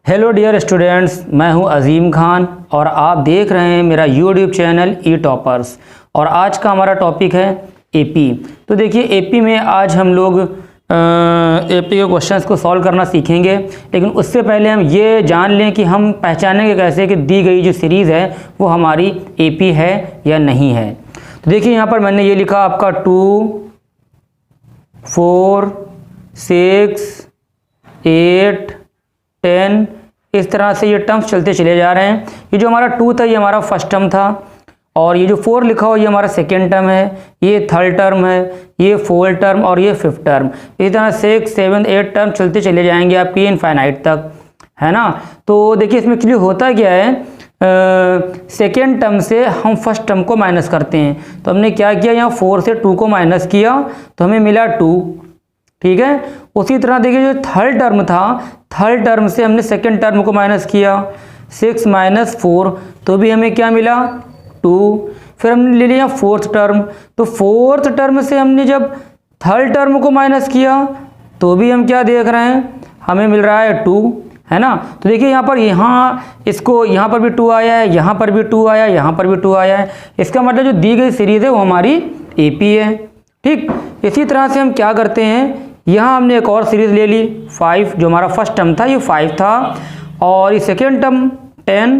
Hello dear students, मैं हूं अजीम खान और आप देख रहे हैं मेरा यूट्यूब चैनल ई टॉपर्स। और आज का हमारा टॉपिक है एपी। तो देखिए एपी में आज हम लोग एपी के क्वेश्चंस को सॉल्व करना सीखेंगे, लेकिन उससे पहले हम ये जान लें कि हम पहचानेंगे कैसे कि दी गई जो सीरीज़ है वो हमारी एपी है या नहीं है। तो देखिए यहाँ पर मैंने ये लिखा आपका 2, 4, 6, 8, 10, इस तरह से ये टर्म्स चलते चले जा रहे हैं। ये जो हमारा 2 था ये हमारा फर्स्ट टर्म था, और ये जो 4 लिखा हो ये हमारा सेकेंड टर्म है, ये थर्ड टर्म है, ये फोर्थ टर्म और ये फिफ्थ टर्म। इसी तरह 6, 7, 8 टर्म चलते चले जाएंगे आपके इनफाइनाइट तक, है ना। तो देखिए इसमें एक्चुअली होता क्या है, सेकेंड टर्म से हम फर्स्ट टर्म को माइनस करते हैं। तो हमने क्या किया, यहाँ 4 से 2 को माइनस किया तो हमें मिला 2, ठीक है। उसी तरह देखिए जो थर्ड टर्म था, थर्ड टर्म से हमने सेकेंड टर्म को माइनस किया, 6 - 4 तो भी हमें क्या मिला 2। फिर हमने ले लिया फोर्थ टर्म, तो फोर्थ टर्म से हमने जब थर्ड टर्म को माइनस किया तो भी हम क्या देख रहे हैं, हमें मिल रहा है 2, है ना। तो देखिए यहाँ पर यहाँ पर भी 2 आया है, यहाँ पर भी 2 आया है, यहाँ पर भी 2 आया है। इसका मतलब जो दी गई सीरीज़ है वो हमारी एपी है, ठीक। इसी तरह से हम क्या करते हैं, यहाँ हमने एक और सीरीज़ ले ली 5, जो हमारा फर्स्ट टर्म था ये 5 था, और ये सेकेंड टर्म 10,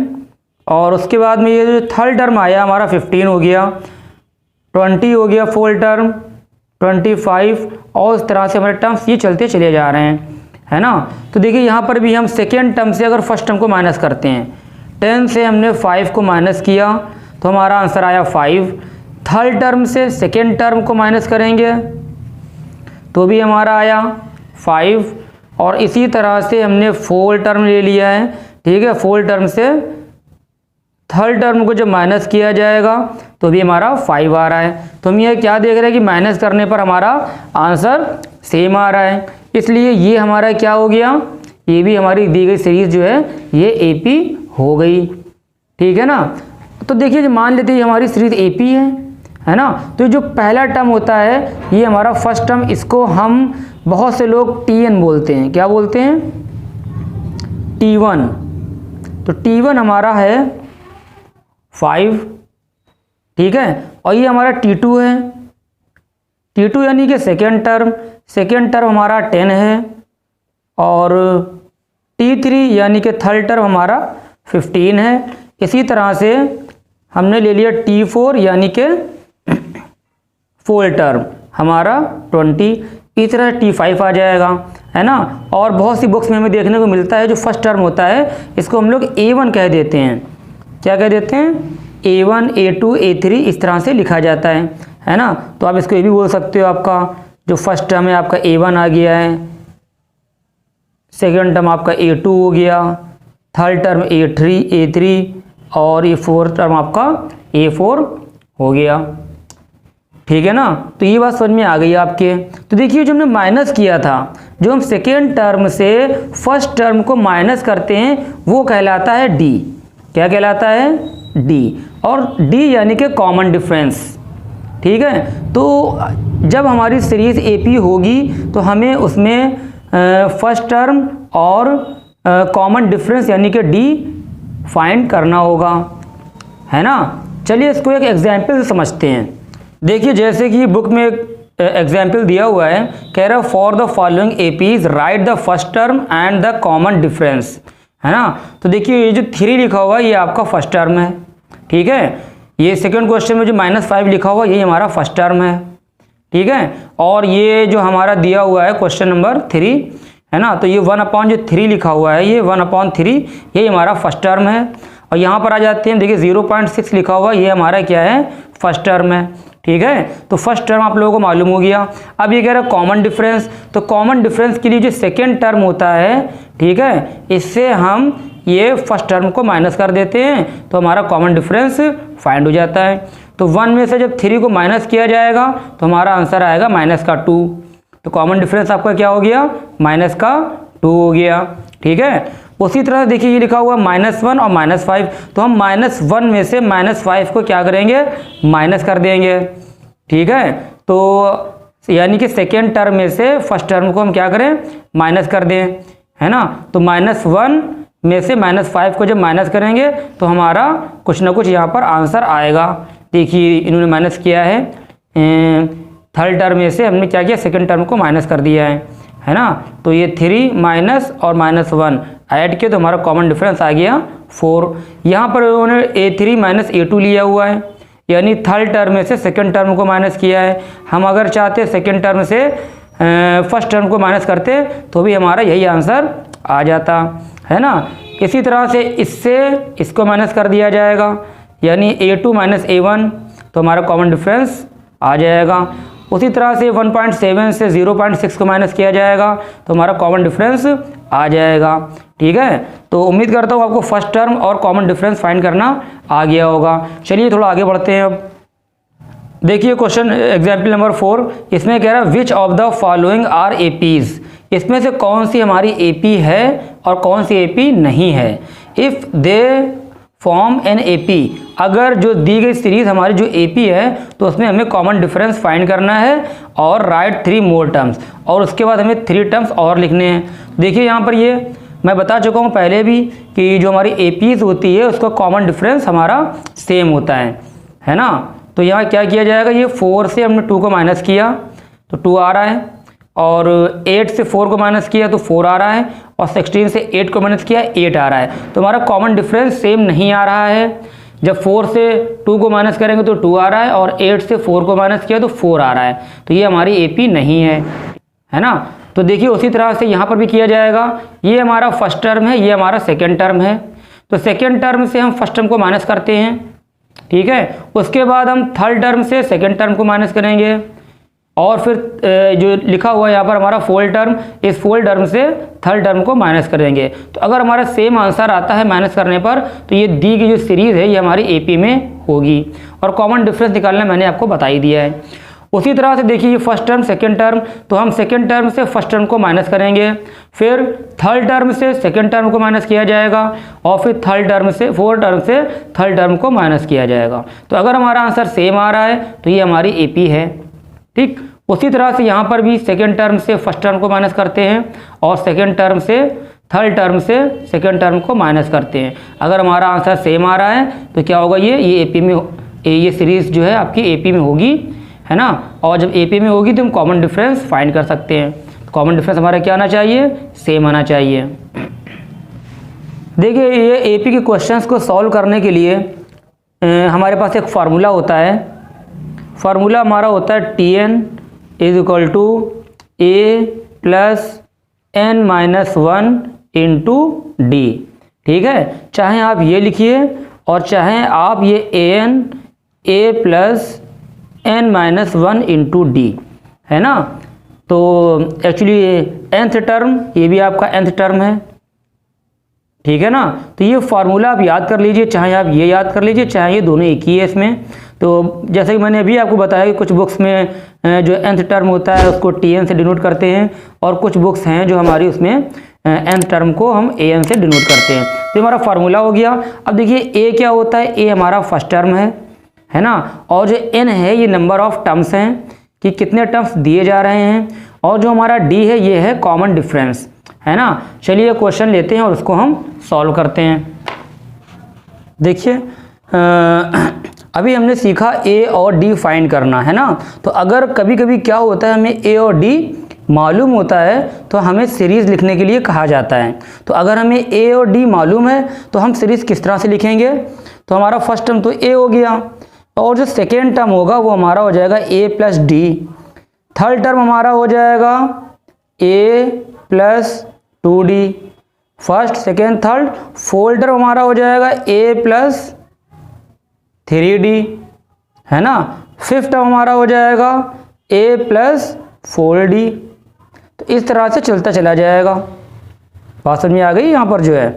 और उसके बाद में ये जो थर्ड टर्म आया हमारा 15 हो गया, 20 हो गया फोर्थ टर्म, 25, और इस तरह से हमारे टर्म्स ये चलते चले जा रहे हैं, है ना। तो देखिए यहाँ पर भी हम सेकेंड टर्म से अगर फर्स्ट टर्म को माइनस करते हैं, 10 से हमने 5 को माइनस किया तो हमारा आंसर आया 5। थर्ड टर्म से सेकेंड टर्म को माइनस करेंगे तो भी हमारा आया 5, और इसी तरह से हमने फोर्थ टर्म ले लिया है, ठीक है। फोर्थ टर्म से थर्ड टर्म को जब माइनस किया जाएगा तो भी हमारा 5 आ रहा है। तो हम ये क्या देख रहे हैं कि माइनस करने पर हमारा आंसर सेम आ रहा है, इसलिए ये हमारा क्या हो गया, ये भी हमारी दी गई सीरीज़ जो है ये एपी हो गई, ठीक है ना। तो देखिए जो मान लेते हैं हमारी सीरीज़ एपी है ना। तो जो पहला टर्म होता है ये हमारा फर्स्ट टर्म, इसको हम बहुत से लोग टी1 बोलते हैं। क्या बोलते हैं, T1। तो T1 हमारा है 5, ठीक है। और ये हमारा T2 है, T2 यानी कि सेकेंड टर्म हमारा 10 है, और T3 यानी कि थर्ड टर्म हमारा 15 है। इसी तरह से हमने ले लिया T4 यानी कि फोर्थ टर्म हमारा 20, इस तरह T5 आ जाएगा, है ना। और बहुत सी बुक्स में हमें देखने को मिलता है जो फर्स्ट टर्म होता है इसको हम लोग A1 कह देते हैं। क्या कह देते हैं, A1, A2, A3 इस तरह से लिखा जाता है ना। तो आप इसको ये भी बोल सकते हो, आपका जो फर्स्ट टर्म है आपका A1 आ गया है, सेकेंड टर्म आपका A2 हो गया, थर्ड टर्म A3, और ये फोर्थ टर्म आपका A4 हो गया, ठीक है ना। तो ये बात समझ में आ गई आपके। तो देखिए जो हमने माइनस किया था, जो हम सेकेंड टर्म से फर्स्ट टर्म को माइनस करते हैं वो कहलाता है डी। क्या कहलाता है, डी। और डी यानी कि कॉमन डिफरेंस, ठीक है। तो जब हमारी सीरीज़ एपी होगी तो हमें उसमें फर्स्ट टर्म और कॉमन डिफरेंस यानी कि डी फाइंड करना होगा, है ना। चलिए इसको एक एग्जाम्पल से समझते हैं। देखिए जैसे कि बुक में एक एग्जाम्पल दिया हुआ है, कह रहा है for the following APs right the first term and the common difference, है ना। तो देखिए ये जो 3 लिखा हुआ है ये आपका फर्स्ट टर्म है, ठीक है। ये सेकंड क्वेश्चन में जो -5 लिखा हुआ ये हमारा फर्स्ट टर्म है, ठीक है। और ये जो हमारा दिया हुआ है क्वेश्चन नंबर 3, है ना, तो ये 1/3 लिखा हुआ है, ये 1/3 ये हमारा फर्स्ट टर्म है। और यहाँ पर आ जाते हैं, देखिए 0.6 लिखा हुआ ये हमारा क्या है, फर्स्ट टर्म है, ठीक है। तो फर्स्ट टर्म आप लोगों को मालूम हो गया। अब ये कह रहा है कॉमन डिफरेंस, तो कॉमन डिफरेंस के लिए जो सेकेंड टर्म होता है, ठीक है, इससे हम ये फर्स्ट टर्म को माइनस कर देते हैं तो हमारा कॉमन डिफरेंस फाइंड हो जाता है। तो 1 में से जब 3 को माइनस किया जाएगा तो हमारा आंसर आएगा -2। तो कॉमन डिफरेंस आपका क्या हो गया, -2 हो गया, ठीक है। उसी तरह देखिए ये लिखा हुआ -1 और -5, तो हम -1 में से -5 को क्या करेंगे, माइनस कर देंगे, ठीक है। तो यानी कि सेकेंड टर्म में से फर्स्ट टर्म को हम क्या करें, माइनस कर दें, है ना। तो -1 में से -5 को जब माइनस करेंगे तो हमारा कुछ ना कुछ यहाँ पर आंसर आएगा। देखिए इन्होंने माइनस किया है, थर्ड टर्म में से हमने क्या किया, सेकंड टर्म को माइनस कर दिया है ना। तो ये 3 माइनस और -1 ऐड किया तो हमारा कॉमन डिफरेंस आ गया 4। यहाँ पर उन्होंने A3 माइनस A2 लिया हुआ है, यानी थर्ड टर्म में से सेकंड टर्म को माइनस किया है। हम अगर चाहते सेकंड टर्म से फर्स्ट टर्म को माइनस करते तो भी हमारा यही आंसर आ जाता, है ना। इसी तरह से इससे इसको माइनस कर दिया जाएगा, यानी A2 माइनस A1, तो हमारा कॉमन डिफरेंस आ जाएगा। उसी तरह से 1.7 से 0.6 को माइनस किया जाएगा तो हमारा कॉमन डिफरेंस आ जाएगा। ठीक है, तो उम्मीद करता हूँ आपको फर्स्ट टर्म और कॉमन डिफरेंस फाइंड करना आ गया होगा। चलिए थोड़ा आगे बढ़ते हैं। अब देखिए क्वेश्चन एग्जाम्पल नंबर 4, इसमें कह रहा है which of the following are APs, इसमें से कौन सी हमारी एपी है और कौन सी एपी नहीं है। If they form an AP, अगर जो दी गई सीरीज हमारी जो एपी है तो उसमें हमें कॉमन डिफरेंस फाइंड करना है और राइट 3 मोर टर्म्स, और उसके बाद हमें 3 टर्म्स और लिखने हैं। देखिए यहाँ पर ये मैं बता चुका हूँ पहले भी कि जो हमारी एपीज होती है उसका कॉमन डिफरेंस हमारा सेम होता है ना। तो यहाँ क्या किया जाएगा, ये 4 से हमने 2 को माइनस किया तो 2 आ रहा है, और 8 से 4 को माइनस किया तो 4 आ रहा है, और 16 से 8 को माइनस किया 8 आ रहा है। तो हमारा कॉमन डिफरेंस सेम नहीं आ रहा है। जब 4 से 2 को माइनस करेंगे तो 2 आ रहा है, और 8 से 4 को माइनस किया तो 4 आ रहा है। तो ये हमारी एपी नहीं है ना। तो देखिए उसी तरह से यहाँ पर भी किया जाएगा। ये हमारा फर्स्ट टर्म है, ये हमारा सेकेंड टर्म है। तो सेकेंड टर्म से हम फर्स्ट टर्म को माइनस करते हैं, ठीक है। उसके बाद हम थर्ड टर्म से सेकेंड टर्म को माइनस करेंगे, और फिर जो लिखा हुआ है यहाँ पर हमारा फोल टर्म, इस फोल टर्म से थर्ड टर्म को माइनस कर देंगे। तो अगर हमारा सेम आंसर आता है माइनस करने पर तो ये दी गई जो सीरीज़ है ये हमारी एपी में होगी, और कॉमन डिफरेंस निकालना मैंने आपको बता ही दिया है। उसी तरह से देखिए ये फर्स्ट टर्म सेकंड टर्म, तो हम सेकंड टर्म से फर्स्ट टर्म को माइनस करेंगे, फिर थर्ड टर्म से सेकंड टर्म को माइनस किया जाएगा, और फिर थर्ड टर्म से फोर्थ टर्म से थर्ड टर्म को माइनस किया जाएगा। तो अगर हमारा आंसर सेम आ रहा है तो ये हमारी एपी है, ठीक। उसी तरह से यहाँ पर भी सेकेंड टर्म से फर्स्ट टर्म को माइनस करते हैं, और सेकेंड टर्म से थर्ड टर्म से सेकेंड टर्म को माइनस करते हैं। अगर हमारा आंसर सेम आ रहा है तो क्या होगा, ये एपी में, ये सीरीज़ जो है आपकी एपी में होगी, है ना। और जब एपी में होगी तो हम कॉमन डिफरेंस फाइंड कर सकते हैं। कॉमन डिफरेंस हमारा क्या आना चाहिए, सेम आना चाहिए। देखिए ये एपी के क्वेश्चंस को सॉल्व करने के लिए हमारे पास एक फार्मूला होता है। फार्मूला हमारा होता है TN is equal to A plus N-1 into D, ठीक है। चाहे आप ये लिखिए और चाहे आप ये AN A plus N-1 into D, है ना। तो एक्चुअली nth टर्म ये भी आपका nth टर्म है, ठीक है ना। तो ये फार्मूला आप याद कर लीजिए, चाहे आप ये याद कर लीजिए, चाहे ये दोनों एक ही है इसमें। तो जैसे कि मैंने अभी आपको बताया कि कुछ बुक्स में जो nth टर्म होता है उसको TN से डिनोट करते हैं, और कुछ बुक्स हैं जो हमारी उसमें nth टर्म को हम AN से डिनोट करते हैं। तो हमारा फार्मूला हो गया। अब देखिए A क्या होता है, A हमारा फर्स्ट टर्म है ना, और जो N है ये नंबर ऑफ टर्म्स हैं कि कितने टर्म्स दिए जा रहे हैं, और जो हमारा D है ये है कॉमन डिफरेंस, है ना। चलिए क्वेश्चन लेते हैं और उसको हम सॉल्व करते हैं। देखिए अभी हमने सीखा A और D फाइंड करना, है ना। तो अगर कभी कभी क्या होता है हमें A और D मालूम होता है तो हमें सीरीज़ लिखने के लिए कहा जाता है। तो अगर हमें A और D मालूम है तो हम सीरीज़ किस तरह से लिखेंगे, तो हमारा फर्स्ट टर्म तो A हो गया, और जो सेकेंड टर्म होगा वो हमारा हो जाएगा A plus D, third term हमारा हो जाएगा A plus 2D, first second third, fourth term हमारा हो जाएगा A प्लस 3D, है ना। फिफ्थ टर्म हमारा हो जाएगा A प्लस 4D। तो इस तरह से चलता चला जाएगा। बात समझ में आ गई यहाँ पर जो है।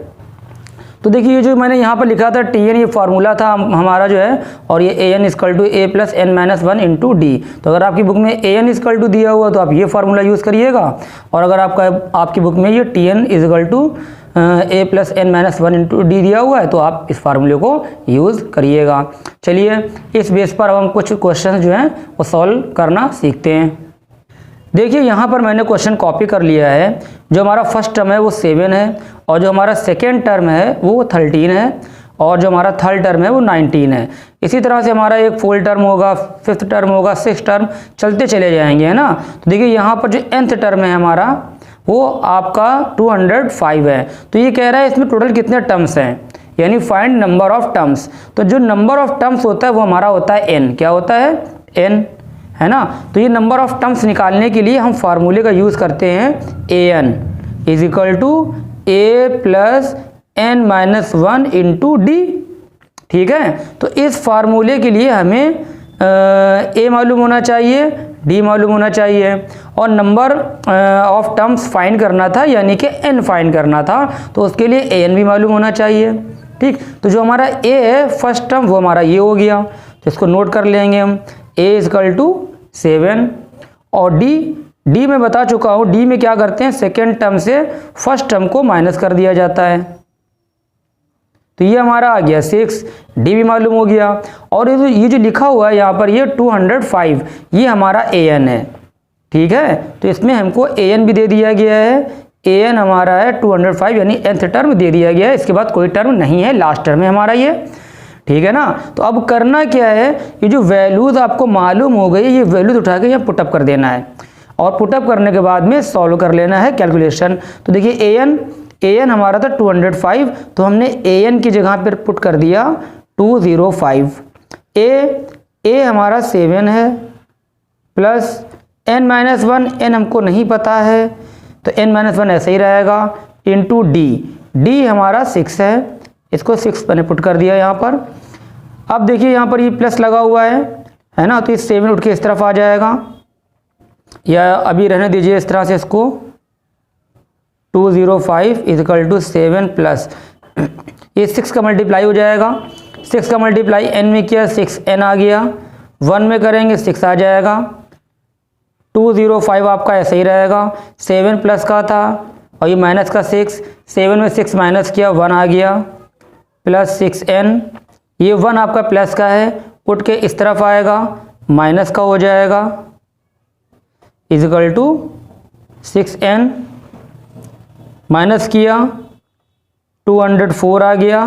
तो देखिए ये जो मैंने यहाँ पर लिखा था TN, ये फार्मूला था हमारा जो है, और ये AN equal to A plus N-1 into D। तो अगर आपकी बुक में AN इक्वल टू दिया हुआ तो आप ये फार्मूला यूज़ करिएगा, और अगर आपकी बुक में ये TN equal to A plus N-1 into D दिया हुआ है तो आप इस फार्मूले को यूज़ करिएगा। चलिए इस बेस पर अब हम कुछ क्वेश्चन जो हैं वो सॉल्व करना सीखते हैं। देखिए यहाँ पर मैंने क्वेश्चन कॉपी कर लिया है। जो हमारा फर्स्ट टर्म है वो 7 है, और जो हमारा सेकेंड टर्म है वो 13 है, और जो हमारा थर्ड टर्म है वो 19 है। इसी तरह से हमारा एक फोर्थ टर्म होगा, फिफ्थ टर्म होगा, सिक्स टर्म चलते चले जाएंगे, है ना। तो देखिए यहाँ पर जो nth टर्म है हमारा वो आपका 205 है। तो ये कह रहा है इसमें टोटल कितने टर्म्स हैं, यानी फाइंड नंबर ऑफ टर्म्स। तो जो नंबर ऑफ टर्म्स होता है वो हमारा होता है n। क्या होता है? n, है ना। तो ये नंबर ऑफ टर्म्स निकालने के लिए हम फार्मूले का यूज़ करते हैं an is equal to a plus n minus 1 into d. ठीक है, तो इस फार्मूले के लिए हमें a मालूम होना चाहिए, d मालूम होना चाहिए, और नंबर ऑफ टर्म्स फाइंड करना था, यानी कि n फाइंड करना था, तो उसके लिए an भी मालूम होना चाहिए। ठीक, तो जो हमारा a है फर्स्ट टर्म वो हमारा ये हो गया, तो इसको नोट कर लेंगे हम, a इक्वल टू 7, और d में बता चुका हूँ, d में क्या करते हैं, सेकेंड टर्म से फर्स्ट टर्म को माइनस कर दिया जाता है। तो ये हमारा आ गया 6, डी भी मालूम हो गया, और ये जो लिखा हुआ है यहाँ पर ये 205 ये हमारा an है। ठीक है, तो इसमें हमको an भी दे दिया गया है, an हमारा है 205 यानी nth टर्म दे दिया गया है, इसके बाद कोई टर्म नहीं है, लास्ट टर्म है हमारा ये। ठीक है ना। तो अब करना क्या है, ये जो वैल्यूज़ आपको मालूम हो गई, ये वैल्यूज उठा के यहाँ पुटअप कर देना है, और पुटअप करने के बाद में सॉल्व कर लेना है कैलकुलेशन। तो देखिए an हमारा था 205, तो हमने an की जगह पर पुट कर दिया 205। a हमारा 7 है, प्लस n माइनस 1, n हमको नहीं पता है तो n माइनस 1 ऐसे ही रहेगा, इंटू d हमारा 6 है, इसको 6 मैंने पुट कर दिया यहाँ पर। अब देखिए यहाँ पर ये प्लस लगा हुआ है ना, तो ये 7 उठ के इस तरफ आ जाएगा, या अभी रहने दीजिए इस तरह से इसको, 205 इक्वल टू 7 प्लस ये 6 का मल्टीप्लाई हो जाएगा, 6 का मल्टीप्लाई n में किया 6n आ गया, 1 में करेंगे 6 आ जाएगा, 205 आपका ऐसे ही रहेगा, 7 प्लस का था और ये माइनस का 6, 7 में 6 माइनस किया 1 आ गया, प्लस 6n, ये 1 आपका प्लस का है, उठ के इस तरफ आएगा, माइनस का हो जाएगा, इक्वल टू 6n, माइनस किया 204 आ गया,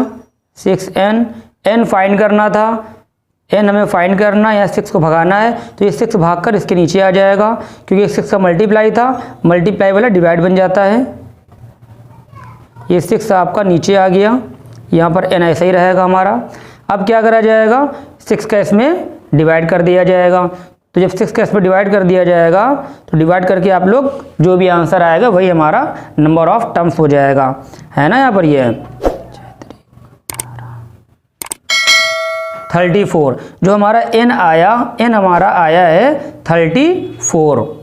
6n, n फाइंड करना था, n हमें फाइंड करना या 6 को भगाना है, तो ये 6 भागकर इसके नीचे आ जाएगा, क्योंकि 6 का मल्टीप्लाई था, मल्टीप्लाई वाला डिवाइड बन जाता है, ये 6 आपका नीचे आ गया, यहाँ पर n ऐसा ही रहेगा हमारा। अब क्या करा जाएगा, 6 का इसमें डिवाइड कर दिया जाएगा, तो जब 6 का इसमें डिवाइड कर दिया जाएगा तो डिवाइड करके आप लोग जो भी आंसर आएगा वही हमारा नंबर ऑफ टर्म्स हो जाएगा, है ना। यहाँ पर ये 34 जो हमारा n आया, n हमारा आया है 34।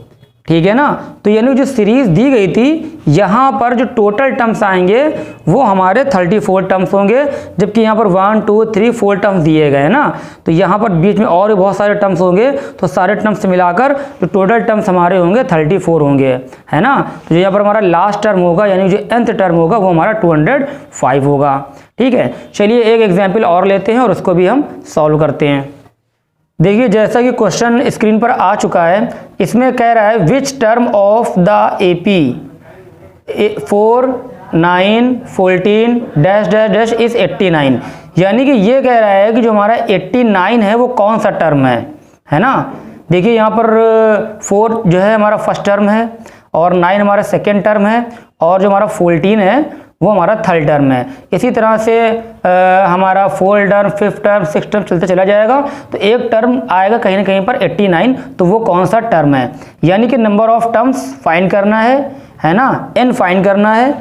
ठीक है ना। तो यानी जो सीरीज दी गई थी यहाँ पर जो टोटल टर्म्स आएंगे वो हमारे 34 टर्म्स होंगे, जबकि यहाँ पर 1 2 3 4 टर्म्स दिए गए हैं ना, तो यहाँ पर बीच में और भी बहुत सारे टर्म्स होंगे, तो सारे टर्म्स मिलाकर जो टोटल टर्म्स हमारे होंगे 34 होंगे, है ना। तो यहाँ पर हमारा लास्ट टर्म होगा यानी जो nth टर्म होगा वो हमारा 205 होगा। ठीक है, चलिए एक एग्जाम्पल और लेते हैं और उसको भी हम सॉल्व करते हैं। देखिए जैसा कि क्वेश्चन स्क्रीन पर आ चुका है, इसमें कह रहा है which term of the AP 4 9 14 dash dash dash is 89, यानी कि ये कह रहा है कि जो हमारा 89 है वो कौन सा टर्म है ना। देखिए यहाँ पर 4 जो है हमारा फर्स्ट टर्म है, और 9 हमारा सेकेंड टर्म है, और जो हमारा 14 है वो हमारा थर्ड टर्म है। इसी तरह से हमारा 4 term 5th term 6th term चलते चला जाएगा, तो एक टर्म आएगा कहीं ना कहीं पर 89, तो वो कौन सा टर्म है, यानी कि नंबर ऑफ टर्म्स फाइंड करना है ना, n फाइंड करना है।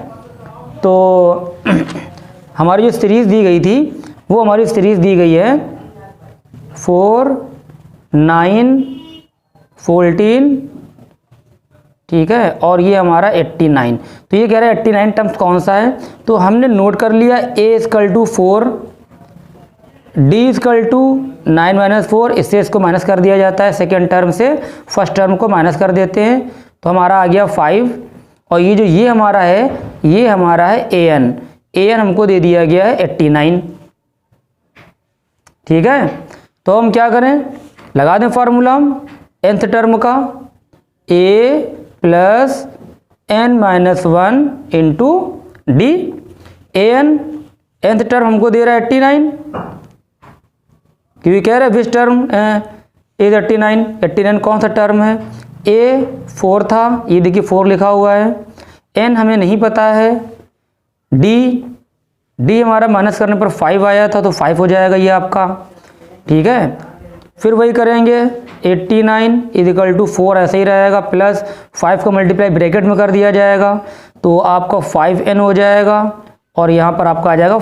तो हमारी जो सीरीज़ दी गई थी वो हमारी सीरीज़ दी गई है 4 9 14, ठीक है, और ये हमारा 89। तो ये कह रहा है 89 टर्म्स कौन सा है, तो हमने नोट कर लिया a equal to 4, d equal to 9 minus 4, इससे इसको माइनस कर दिया जाता है, सेकेंड टर्म से फर्स्ट टर्म को माइनस कर देते हैं, तो हमारा आ गया 5, और ये जो ये हमारा है an हमको दे दिया गया है 89। ठीक है, तो हम क्या करें, लगा दें फार्मूला हम nth टर्म का, a plus n minus 1 into d. N nth term हमको दे रहा है 89, क्योंकि कह रहा है विच टर्म इज 89, 89 कौन सा टर्म है? ए 4 था, ये देखिए 4 लिखा हुआ है। एन हमें नहीं पता है। डी हमारा माइनस करने पर 5 आया था, तो 5 हो जाएगा ये आपका, ठीक है। फिर वही करेंगे, 89 इजिकल टू 4 ऐसे ही रहेगा, प्लस 5 का मल्टीप्लाई ब्रैकेट में कर दिया जाएगा, तो आपका 5n हो जाएगा, और यहाँ पर आपका आ जाएगा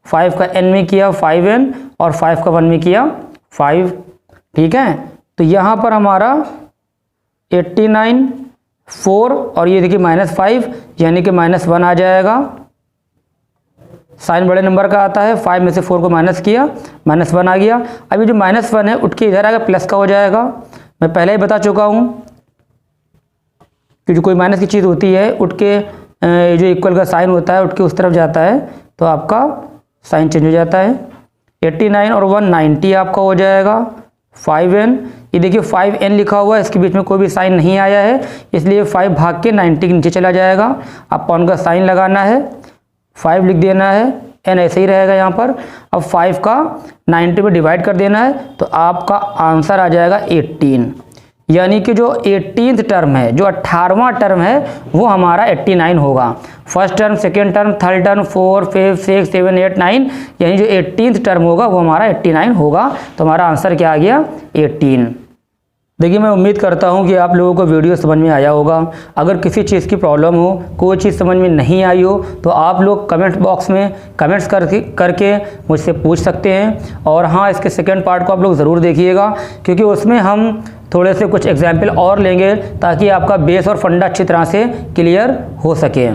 5 का n में किया 5n, और 5 का 1 में किया 5, ठीक है। तो यहाँ पर हमारा 89 4 और ये देखिए -5 यानी कि -1 आ जाएगा। साइन बड़े नंबर का आता है, 5 में से 4 को माइनस किया, -1 आ गया। अभी जो -1 है उठ के इधर आएगा, प्लस का हो जाएगा। मैं पहले ही बता चुका हूँ कि जो कोई माइनस की चीज़ होती है उठ के जो इक्वल का साइन होता है उठ के उस तरफ जाता है, तो आपका साइन चेंज हो जाता है। 89 और 190 आपका हो जाएगा 5n। ये देखिए 5n लिखा हुआ है, इसके बीच में कोई भी साइन नहीं आया है, इसलिए 5 भाग के 90 के नीचे चला जाएगा। अपॉन का साइन लगाना है, 5 लिख देना है, n ऐसे ही रहेगा यहाँ पर। अब 5 का 90 में डिवाइड कर देना है, तो आपका आंसर आ जाएगा 18, यानी कि जो 18th टर्म है, जो 18वां टर्म है, वो हमारा 89 होगा। First term, second term, third term, 4 5 6 7 8 9, यानी जो 18th टर्म होगा वो हमारा 89 होगा। तो हमारा आंसर क्या आ गया? 18। देखिए, मैं उम्मीद करता हूं कि आप लोगों को वीडियो समझ में आया होगा। अगर किसी चीज़ की प्रॉब्लम हो, कोई चीज़ समझ में नहीं आई हो, तो आप लोग कमेंट बॉक्स में कमेंट्स करके मुझसे पूछ सकते हैं। और हाँ, इसके सेकंड पार्ट को आप लोग ज़रूर देखिएगा, क्योंकि उसमें हम थोड़े से कुछ एग्जाम्पल और लेंगे ताकि आपका बेस और फंडा अच्छी तरह से क्लियर हो सके।